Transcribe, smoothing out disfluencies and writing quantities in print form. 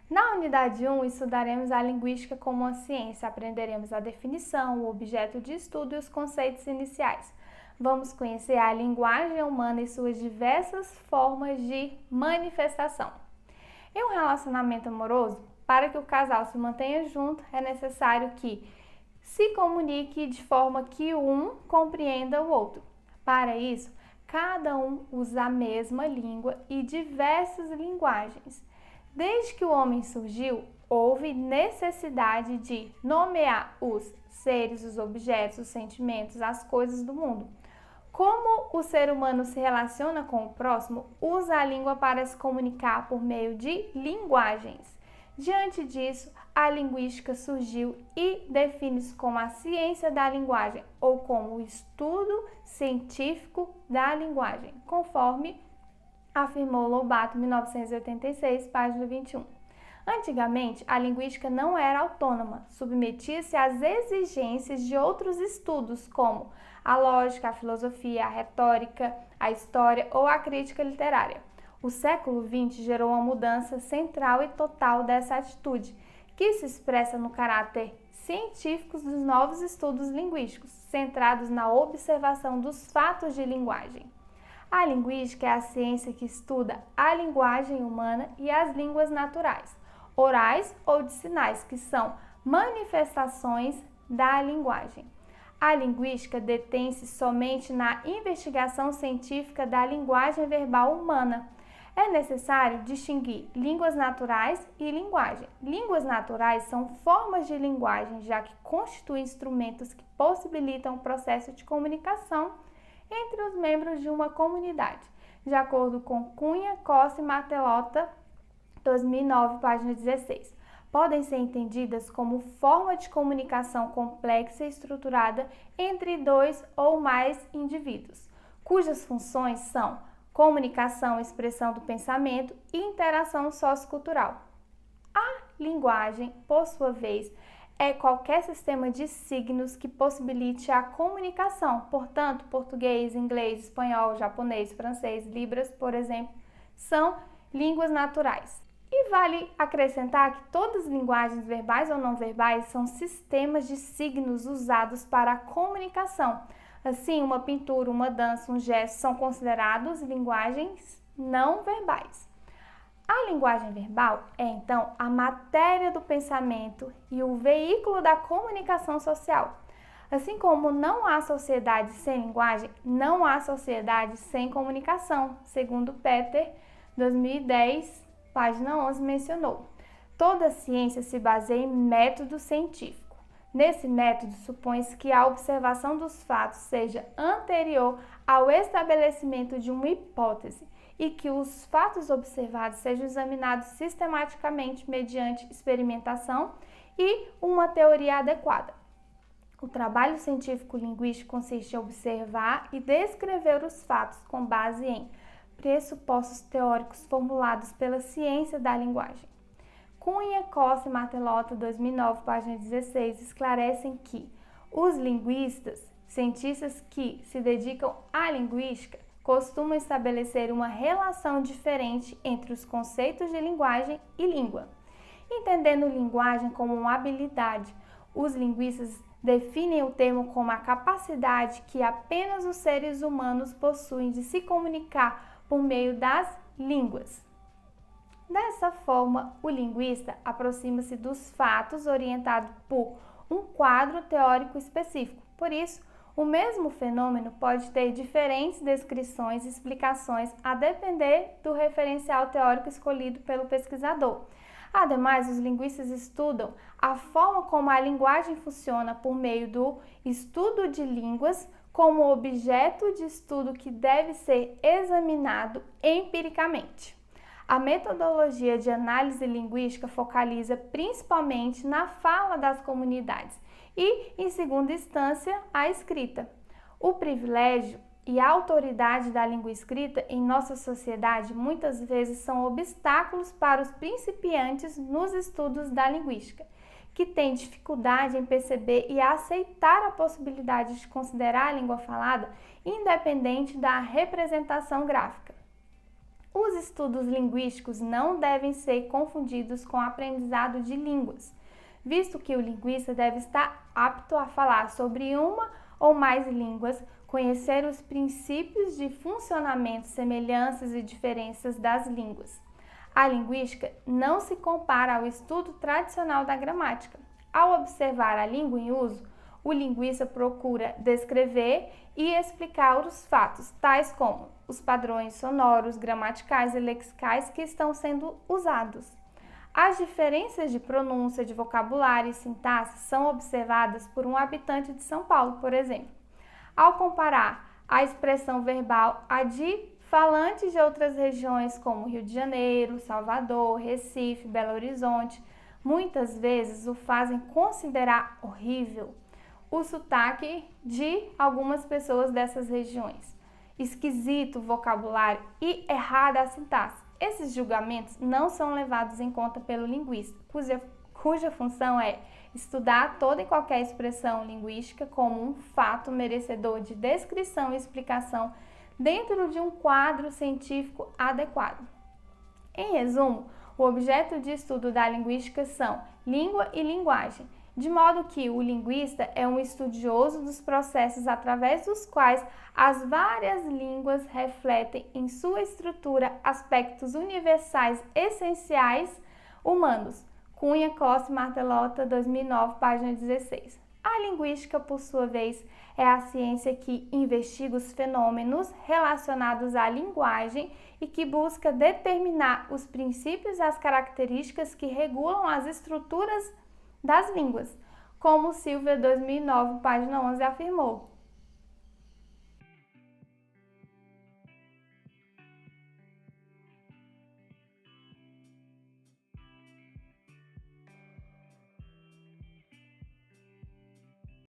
Na unidade 1, estudaremos a linguística como uma ciência, aprenderemos a definição, o objeto de estudo e os conceitos iniciais. Vamos conhecer a linguagem humana e suas diversas formas de manifestação. Em um relacionamento amoroso, para que o casal se mantenha junto, é necessário que se comunique de forma que um compreenda o outro. Para isso, cada um usa a mesma língua e diversas linguagens. Desde que o homem surgiu, houve necessidade de nomear os seres, os objetos, os sentimentos, as coisas do mundo. Como o ser humano se relaciona com o próximo, usa a língua para se comunicar por meio de linguagens. Diante disso, a linguística surgiu e define-se como a ciência da linguagem ou como o estudo científico da linguagem, conforme afirmou Lobato, 1986, página 21. Antigamente, a linguística não era autônoma, submetia-se às exigências de outros estudos, como a lógica, a filosofia, a retórica, a história ou a crítica literária. O século XX gerou uma mudança central e total dessa atitude, que se expressa no caráter científico dos novos estudos linguísticos, centrados na observação dos fatos de linguagem. A linguística é a ciência que estuda a linguagem humana e as línguas naturais, orais ou de sinais, que são manifestações da linguagem. A linguística detém-se somente na investigação científica da linguagem verbal humana. É necessário distinguir línguas naturais e linguagem. Línguas naturais são formas de linguagem, já que constituem instrumentos que possibilitam o processo de comunicação entre os membros de uma comunidade, de acordo com Cunha, Costa e Martelota, 2009, página 16. Podem ser entendidas como forma de comunicação complexa e estruturada entre dois ou mais indivíduos, cujas funções são comunicação, expressão do pensamento e interação sociocultural. A linguagem, por sua vez, é qualquer sistema de signos que possibilite a comunicação. Portanto, português, inglês, espanhol, japonês, francês, libras, por exemplo, são línguas naturais. E vale acrescentar que todas as linguagens verbais ou não verbais são sistemas de signos usados para a comunicação. Assim, uma pintura, uma dança, um gesto são considerados linguagens não verbais. A linguagem verbal é, então, a matéria do pensamento e o veículo da comunicação social. Assim como não há sociedade sem linguagem, não há sociedade sem comunicação, segundo Peter, 2010, página 11, mencionou. Toda ciência se baseia em método científico. Nesse método, supõe-se que a observação dos fatos seja anterior ao estabelecimento de uma hipótese e que os fatos observados sejam examinados sistematicamente mediante experimentação e uma teoria adequada. O trabalho científico-linguístico consiste em observar e descrever os fatos com base em pressupostos teóricos formulados pela ciência da linguagem. Cunha, Costa e Martelota, 2009, página 16, esclarecem que os linguistas, cientistas que se dedicam à linguística, costumam estabelecer uma relação diferente entre os conceitos de linguagem e língua. Entendendo linguagem como uma habilidade, os linguistas definem o termo como a capacidade que apenas os seres humanos possuem de se comunicar por meio das línguas. Dessa forma, o linguista aproxima-se dos fatos orientado por um quadro teórico específico. Por isso, o mesmo fenômeno pode ter diferentes descrições e explicações a depender do referencial teórico escolhido pelo pesquisador. Ademais, os linguistas estudam a forma como a linguagem funciona por meio do estudo de línguas como objeto de estudo que deve ser examinado empiricamente. A metodologia de análise linguística focaliza principalmente na fala das comunidades e, em segunda instância, a escrita. O privilégio e a autoridade da língua escrita em nossa sociedade muitas vezes são obstáculos para os principiantes nos estudos da linguística, que têm dificuldade em perceber e aceitar a possibilidade de considerar a língua falada independente da representação gráfica. Os estudos linguísticos não devem ser confundidos com o aprendizado de línguas, visto que o linguista deve estar apto a falar sobre uma ou mais línguas, conhecer os princípios de funcionamento, semelhanças e diferenças das línguas. A linguística não se compara ao estudo tradicional da gramática. Ao observar a língua em uso, o linguista procura descrever e explicar os fatos, tais como os padrões sonoros, gramaticais e lexicais que estão sendo usados. As diferenças de pronúncia, de vocabulário e sintaxe são observadas por um habitante de São Paulo, por exemplo. Ao comparar a expressão verbal a de falantes de outras regiões como Rio de Janeiro, Salvador, Recife, Belo Horizonte, muitas vezes o fazem considerar horrível o sotaque de algumas pessoas dessas regiões, esquisito o vocabulário e errada a sintaxe. Esses julgamentos não são levados em conta pelo linguista, cuja função é estudar toda e qualquer expressão linguística como um fato merecedor de descrição e explicação dentro de um quadro científico adequado. Em resumo, o objeto de estudo da linguística são língua e linguagem, de modo que o linguista é um estudioso dos processos através dos quais as várias línguas refletem em sua estrutura aspectos universais essenciais humanos. Cunha, Costa e Martelotto, 2009, página 16. A linguística, por sua vez, é a ciência que investiga os fenômenos relacionados à linguagem e que busca determinar os princípios e as características que regulam as estruturas das línguas, como Silvia, 2009, página 11, afirmou.